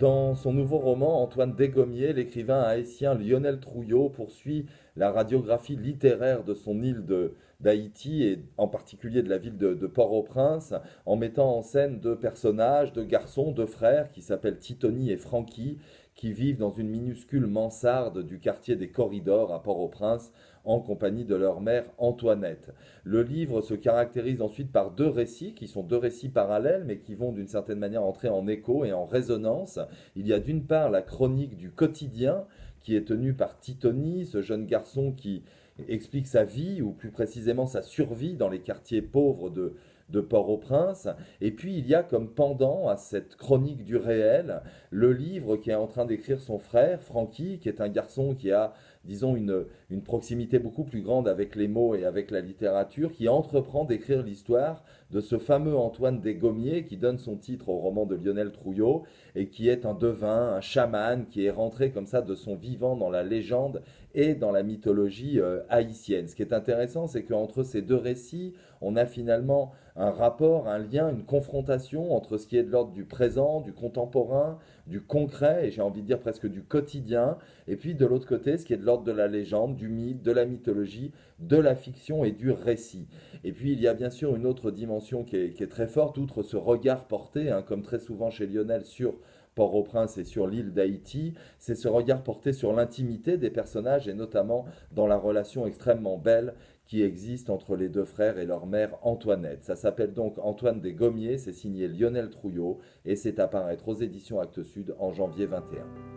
Dans son nouveau roman, Antoine Desgommiers, l'écrivain haïtien Lionel Trouillot poursuit la radiographie littéraire de son d'Haïti et en particulier de la ville de Port-au-Prince en mettant en scène deux personnages, deux garçons, deux frères qui s'appellent Titoni et Francky qui vivent dans une minuscule mansarde du quartier des Corridors à Port-au-Prince en compagnie de leur mère Antoinette. Le livre se caractérise ensuite par deux récits qui sont deux récits parallèles mais qui vont d'une certaine manière entrer en écho et en résonance. Il y a d'une part la chronique du quotidien qui est tenue par Titoni, ce jeune garçon qui explique sa vie ou plus précisément sa survie dans les quartiers pauvres de Port-au-Prince. Et puis il y a comme pendant à cette chronique du réel le livre qui est en train d'écrire son frère, Francky, qui est un garçon qui a, disons, une proximité beaucoup plus grande avec les mots et avec la littérature, qui entreprend d'écrire l'histoire de ce fameux Antoine Desgommiers qui donne son titre au roman de Lionel Trouillot et qui est un devin, un chaman qui est rentré comme ça de son vivant dans la légende et dans la mythologie haïtienne. Ce qui est intéressant, c'est qu'entre ces deux récits, on a finalement un rapport, un lien, une confrontation entre ce qui est de l'ordre du présent, du contemporain, du concret, et j'ai envie de dire presque du quotidien, et puis de l'autre côté, ce qui est de l'ordre de la légende, du mythe, de la mythologie, de la fiction et du récit. Et puis il y a bien sûr une autre dimension qui est très forte, outre ce regard porté, hein, comme très souvent chez Lionel, sur Port-au-Prince et sur l'île d'Haïti, c'est ce regard porté sur l'intimité des personnages et notamment dans la relation extrêmement belle qui existe entre les deux frères et leur mère Antoinette. Ça s'appelle donc Antoine Desgommiers, c'est signé Lionel Trouillot et c'est à paraître aux éditions Actes Sud en janvier 21.